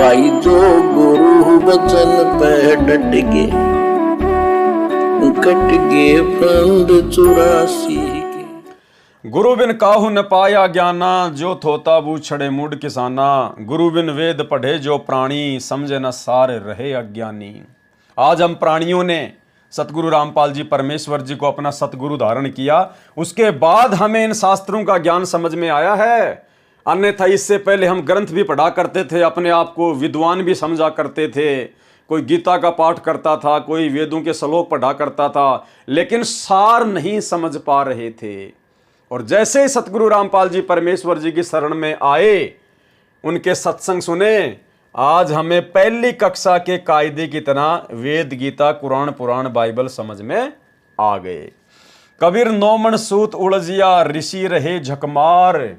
भाई जो गुरु वचन पे डट गए, कट गए फंद 84 के। गुरु बिन काहू न पाया ज्ञाना, जो थोता बूछड़े मुड किसाना। गुरु बिन वेद पढ़े जो प्राणी, समझे न सारे रहे अज्ञानी। आज हम प्राणियों ने सतगुरु रामपाल जी परमेश्वर जी को अपना सतगुरु धारण किया, उसके बाद हमें इन शास्त्रों का ज्ञान समझ में आया है। अन्यथा इससे पहले हम ग्रंथ भी पढ़ा करते थे, अपने आप को विद्वान भी समझा करते थे। कोई गीता का पाठ करता था, कोई वेदों के श्लोक पढ़ा करता था, लेकिन सार नहीं समझ पा रहे थे। और जैसे ही सतगुरु रामपाल जी परमेश्वर जी की शरण में आए, उनके सत्संग सुने, आज हमें पहली कक्षा के कायदे की तरह वेद, गीता, कुरान, पुराण, बाइबल समझ में आ गए। कबीर नौमन सूत उलझिया, ऋषि रहे झकमार।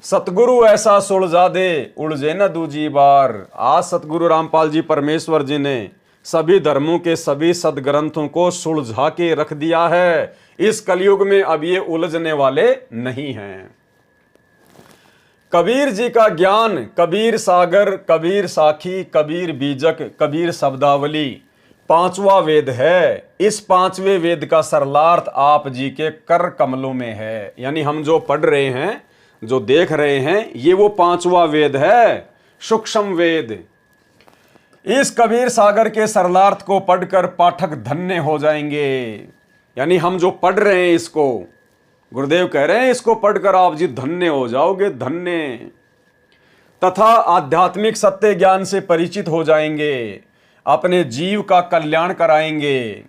सतगुरु ऐसा सुलझा दे, उलझे न दूजी बार। आज सतगुरु रामपाल जी परमेश्वर जी ने सभी धर्मों के सभी सदग्रंथों को सुलझा के रख दिया है। इस कलयुग में अब ये उलझने वाले नहीं हैं। कबीर जी का ज्ञान, कबीर सागर, कबीर साखी, कबीर बीजक, कबीर शब्दावली, पांचवा वेद है। इस पांचवें वेद का सरलार्थ आप जी के कर कमलों में है। यानी हम जो पढ़ रहे हैं, जो देख रहे हैं, ये वो पांचवा वेद है, सूक्ष्म वेद। इस कबीर सागर के सरलार्थ को पढ़कर पाठक धन्य हो जाएंगे। यानी हम जो पढ़ रहे हैं, इसको गुरुदेव कह रहे हैं, इसको पढ़कर आप जी धन्य हो जाओगे, धन्य। तथा आध्यात्मिक सत्य ज्ञान से परिचित हो जाएंगे, अपने जीव का कल्याण कराएंगे,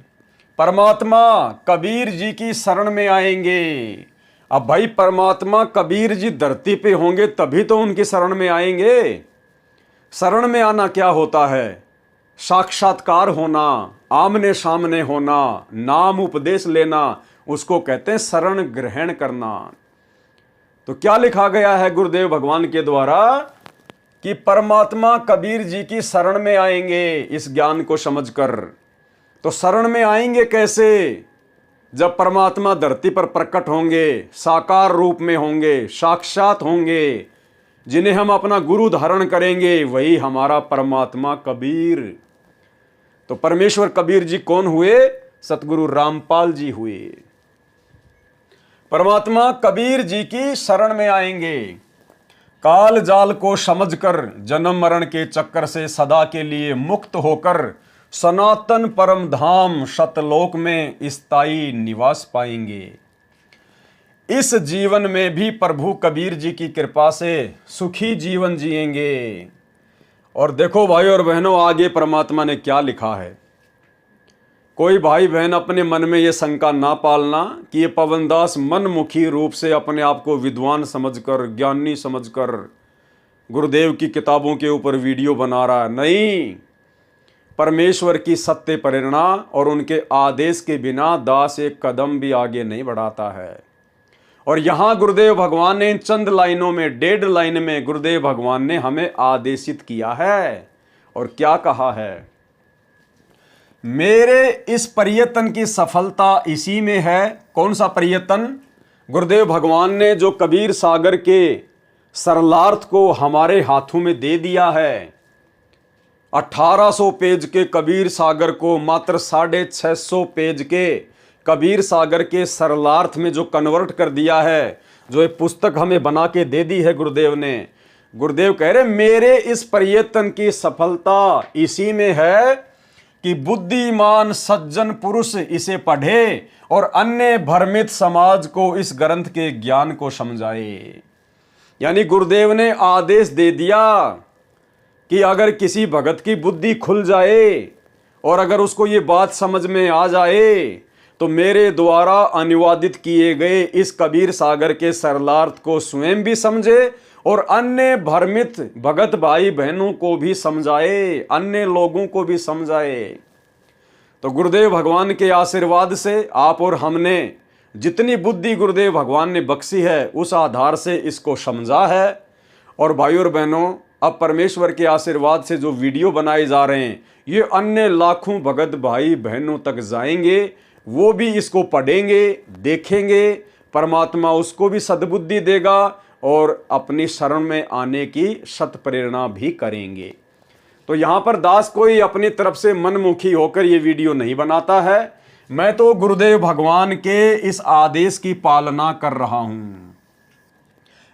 परमात्मा कबीर जी की शरण में आएंगे। अब भाई परमात्मा कबीर जी धरती पे होंगे तभी तो उनकी शरण में आएंगे। शरण में आना क्या होता है? साक्षात्कार होना, आमने सामने होना, नाम उपदेश लेना, उसको कहते हैं शरण ग्रहण करना। तो क्या लिखा गया है गुरुदेव भगवान के द्वारा कि परमात्मा कबीर जी की शरण में आएंगे इस ज्ञान को समझकर। तो शरण में आएंगे कैसे? जब परमात्मा धरती पर प्रकट होंगे, साकार रूप में होंगे, साक्षात होंगे, जिन्हें हम अपना गुरु धारण करेंगे, वही हमारा परमात्मा कबीर। तो परमेश्वर कबीर जी कौन हुए? सतगुरु रामपाल जी हुए। परमात्मा कबीर जी की शरण में आएंगे। काल जाल को समझकर, जन्म मरण के चक्कर से सदा के लिए मुक्त होकर सनातन परम धाम सतलोक में स्थायी निवास पाएंगे। इस जीवन में भी प्रभु कबीर जी की कृपा से सुखी जीवन जिएंगे। और देखो भाई और बहनों, आगे परमात्मा ने क्या लिखा है। कोई भाई बहन अपने मन में ये शंका ना पालना कि ये पवनदास मनमुखी रूप से अपने आप को विद्वान समझकर, ज्ञानी समझकर गुरुदेव की किताबों के ऊपर वीडियो बना रहा है। नहीं, परमेश्वर की सत्य प्रेरणा और उनके आदेश के बिना दास एक कदम भी आगे नहीं बढ़ाता है। और यहां गुरुदेव भगवान ने इन चंद लाइनों में, 1.5 लाइन में गुरुदेव भगवान ने हमें आदेशित किया है। और क्या कहा है? मेरे इस प्रयत्न की सफलता इसी में है। कौन सा प्रयत्न? गुरुदेव भगवान ने जो कबीर सागर के सरलार्थ को हमारे हाथों में दे दिया है। 1800 पेज के कबीर सागर को मात्र 650 पेज के कबीर सागर के सरलार्थ में जो कन्वर्ट कर दिया है, जो एक पुस्तक हमें बना के दे दी है गुरुदेव ने। गुरुदेव कह रहे मेरे इस प्रयत्न की सफलता इसी में है कि बुद्धिमान सज्जन पुरुष इसे पढ़े और अन्य भ्रमित समाज को इस ग्रंथ के ज्ञान को समझाए। यानी गुरुदेव ने आदेश दे दिया कि अगर किसी भगत की बुद्धि खुल जाए और अगर उसको ये बात समझ में आ जाए, तो मेरे द्वारा अनुवादित किए गए इस कबीर सागर के सरलार्थ को स्वयं भी समझे और अन्य भ्रमित भगत भाई बहनों को भी समझाए, अन्य लोगों को भी समझाए। तो गुरुदेव भगवान के आशीर्वाद से आप और हमने जितनी बुद्धि गुरुदेव भगवान ने बख्शी है, उस आधार से इसको समझा है। और भाई और बहनों, अब परमेश्वर के आशीर्वाद से जो वीडियो बनाए जा रहे हैं, ये अन्य लाखों भगत भाई बहनों तक जाएंगे। वो भी इसको पढ़ेंगे, देखेंगे, परमात्मा उसको भी सद्बुद्धि देगा और अपनी शरण में आने की सत प्रेरणा भी करेंगे। तो यहां पर दास कोई अपनी तरफ से मनमुखी होकर ये वीडियो नहीं बनाता है, मैं तो गुरुदेव भगवान के इस आदेश की पालना कर रहा हूं।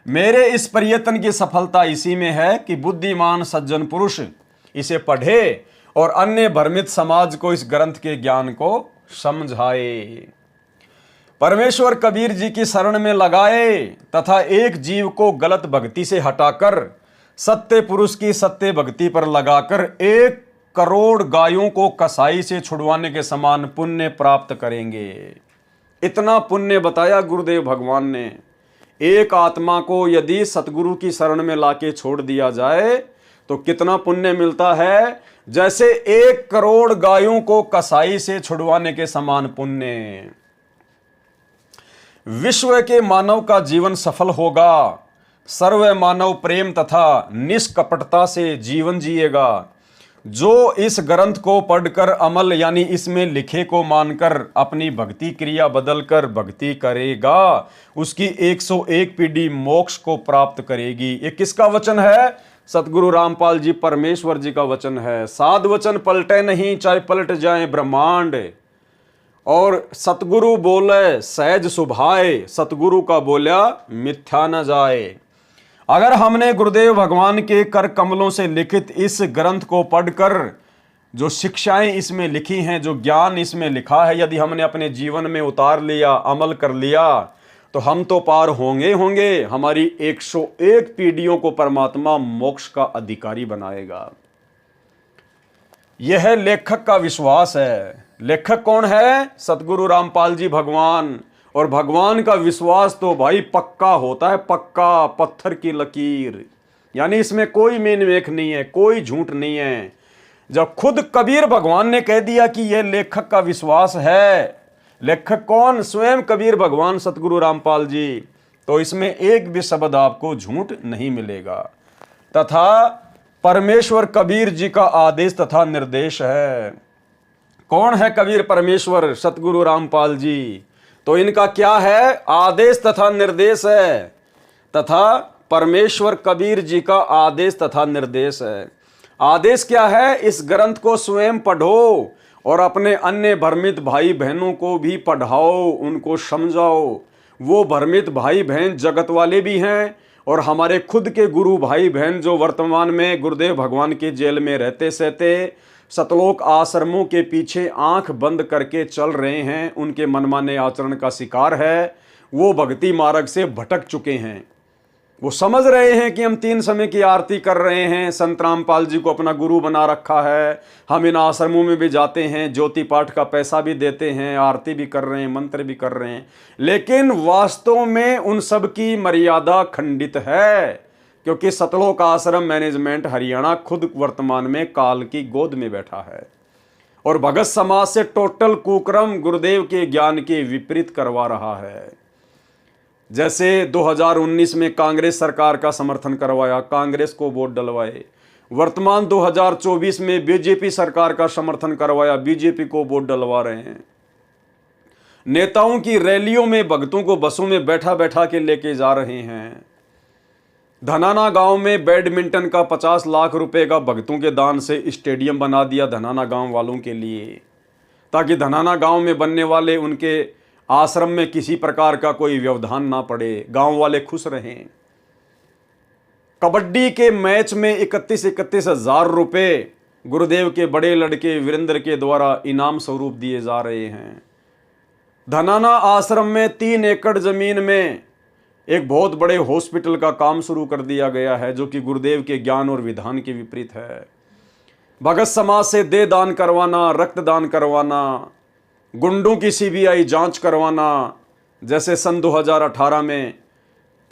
मेरे इस प्रयत्न की सफलता इसी में है कि बुद्धिमान सज्जन पुरुष इसे पढ़े और अन्य भ्रमित समाज को इस ग्रंथ के ज्ञान को समझाए। परमेश्वर कबीर जी की शरण में लगाए तथा एक जीव को गलत भक्ति से हटाकर सत्य पुरुष की सत्य भक्ति पर लगाकर 1 करोड़ गायों को कसाई से छुड़वाने के समान पुण्य प्राप्त करेंगे। इतना पुण्य बताया गुरुदेव भगवान ने। एक आत्मा को यदि सतगुरु की शरण में लाके छोड़ दिया जाए तो कितना पुण्य मिलता है, जैसे 1 करोड़ गायों को कसाई से छुड़वाने के समान पुण्य। विश्व के मानव का जीवन सफल होगा, सर्व मानव प्रेम तथा निष्कपटता से जीवन जिएगा। जो इस ग्रंथ को पढ़कर अमल यानी इसमें लिखे को मानकर अपनी भक्ति क्रिया बदलकर भक्ति करेगा, उसकी 101 पीढ़ी मोक्ष को प्राप्त करेगी। ये किसका वचन है? सतगुरु रामपाल जी परमेश्वर जी का वचन है। साध वचन पलटे नहीं, चाहे पलट जाए ब्रह्मांड। और सतगुरु बोले सहज सुभाए, सतगुरु का बोला मिथ्या न जाए। अगर हमने गुरुदेव भगवान के कर कमलों से लिखित इस ग्रंथ को पढ़कर जो शिक्षाएं इसमें लिखी हैं, जो ज्ञान इसमें लिखा है, यदि हमने अपने जीवन में उतार लिया, अमल कर लिया, तो हम तो पार होंगे। हमारी 101 पीढ़ियों को परमात्मा मोक्ष का अधिकारी बनाएगा। यह लेखक का विश्वास है। लेखक कौन है? सतगुरु रामपाल जी भगवान। और भगवान का विश्वास तो भाई पक्का होता है, पक्का पत्थर की लकीर, यानी इसमें कोई मेनमेख नहीं है, कोई झूठ नहीं है। जब खुद कबीर भगवान ने कह दिया कि यह लेखक का विश्वास है, लेखक कौन? स्वयं कबीर भगवान सतगुरु रामपाल जी, तो इसमें एक भी शब्द आपको झूठ नहीं मिलेगा। तथा परमेश्वर कबीर जी का आदेश तथा निर्देश है। कौन है कबीर परमेश्वर? सतगुरु रामपाल जी। तो इनका क्या है? आदेश तथा निर्देश है। तथा परमेश्वर कबीर जी का आदेश तथा निर्देश है। आदेश क्या है? इस ग्रंथ को स्वयं पढ़ो और अपने अन्य भ्रमित भाई बहनों को भी पढ़ाओ, उनको समझाओ। वो भ्रमित भाई बहन जगत वाले भी हैं और हमारे खुद के गुरु भाई बहन जो वर्तमान में गुरुदेव भगवान की जेल में रहते सहते सतलोक आश्रमों के पीछे आंख बंद करके चल रहे हैं, उनके मनमाने आचरण का शिकार है। वो भक्ति मार्ग से भटक चुके हैं। वो समझ रहे हैं कि हम 3 समय की आरती कर रहे हैं, संत रामपाल जी को अपना गुरु बना रखा है, हम इन आश्रमों में भी जाते हैं, ज्योति पाठ का पैसा भी देते हैं, आरती भी कर रहे हैं, मंत्र भी कर रहे हैं, लेकिन वास्तव में उन सब की मर्यादा खंडित है। क्योंकि सतलोक आश्रम मैनेजमेंट हरियाणा खुद वर्तमान में काल की गोद में बैठा है और भगत समाज से टोटल कुक्रम गुरुदेव के ज्ञान के विपरीत करवा रहा है। जैसे 2019 में कांग्रेस सरकार का समर्थन करवाया, कांग्रेस को वोट डलवाए। वर्तमान 2024 में बीजेपी सरकार का समर्थन करवाया, बीजेपी को वोट डलवा रहे हैं। नेताओं की रैलियों में भक्तों को बसों में बैठा बैठा के लेके जा रहे हैं। धनाना गांव में बैडमिंटन का 50 लाख रुपए का भक्तों के दान से स्टेडियम बना दिया धनाना गांव वालों के लिए, ताकि धनाना गांव में बनने वाले उनके आश्रम में किसी प्रकार का कोई व्यवधान ना पड़े, गांव वाले खुश रहें। कबड्डी के मैच में 31 हजार रुपए गुरुदेव के बड़े लड़के वीरेंद्र के द्वारा इनाम स्वरूप दिए जा रहे हैं। धनाना आश्रम में 3 एकड़ जमीन में एक बहुत बड़े हॉस्पिटल का काम शुरू कर दिया गया है, जो कि गुरुदेव के ज्ञान और विधान के विपरीत है। भगत समाज से देह दान करवाना, रक्तदान करवाना, गुंडों की सीबीआई जांच करवाना, जैसे सन 2018 में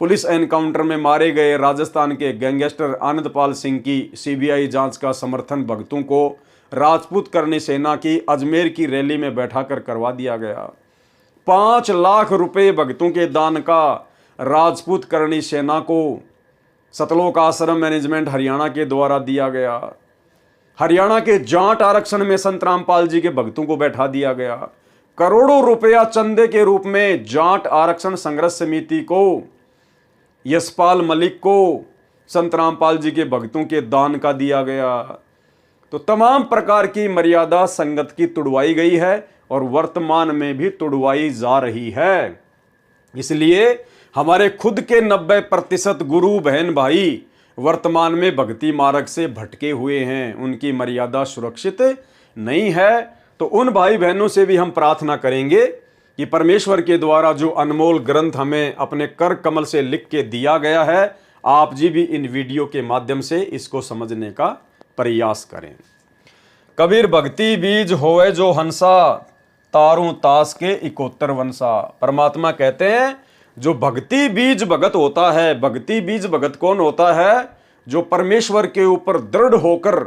पुलिस एनकाउंटर में मारे गए राजस्थान के गैंगस्टर आनंदपाल सिंह की सीबीआई जांच का समर्थन भक्तों को राजपूत करनी सेना की अजमेर की रैली में बैठाकर करवा दिया गया। 5 लाख रुपए भक्तों के दान का राजपूत करनी सेना को सतलोक आश्रम मैनेजमेंट हरियाणा के द्वारा दिया गया। हरियाणा के जाट आरक्षण में संत रामपाल जी के भक्तों को बैठा दिया गया। करोड़ों रुपया चंदे के रूप में जाट आरक्षण संघर्ष समिति को यशपाल मलिक को संत रामपाल जी के भक्तों के दान का दिया गया। तो तमाम प्रकार की मर्यादा संगत की तुड़वाई गई है और वर्तमान में भी तुड़वाई जा रही है। इसलिए हमारे खुद के 90% गुरु बहन भाई वर्तमान में भक्ति मार्ग से भटके हुए हैं, उनकी मर्यादा सुरक्षित नहीं है। तो उन भाई बहनों से भी हम प्रार्थना करेंगे कि परमेश्वर के द्वारा जो अनमोल ग्रंथ हमें अपने कर कमल से लिख के दिया गया है, आप जी भी इन वीडियो के माध्यम से इसको समझने का प्रयास करें। कबीर भक्ति बीज होवे जो हंसा, तारू तास के 71 वंशा। परमात्मा कहते हैं जो भक्ति बीज भगत होता है, भक्ति बीज भगत कौन होता है? जो परमेश्वर के ऊपर दृढ़ होकर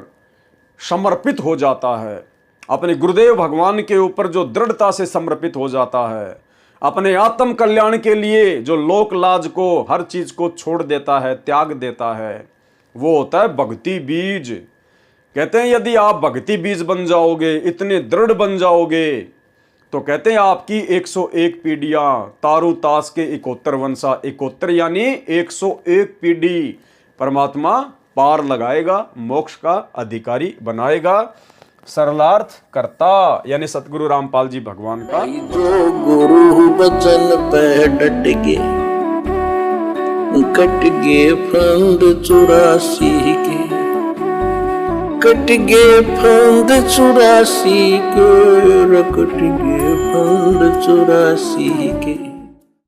समर्पित हो जाता है, अपने गुरुदेव भगवान के ऊपर जो दृढ़ता से समर्पित हो जाता है, अपने आत्म कल्याण के लिए जो लोक लाज को, हर चीज को छोड़ देता है, त्याग देता है, वो होता है भक्ति बीज। कहते हैं यदि आप भक्ति बीज बन जाओगे, इतने दृढ़ बन जाओगे, तो कहते हैं आपकी 101 पीढ़ियां, तारू तास के 71 वंशा, 71 यानी 101 पीढ़ी परमात्मा पार लगाएगा, मोक्ष का अधिकारी बनाएगा। सरलार्थ करता यानी सतगुरु रामपाल जी भगवान का। जो गुरु बचन पे डट गे, कट गे फंद 84 के, कट गे फंद 84 के, कट गे फंद 84 के।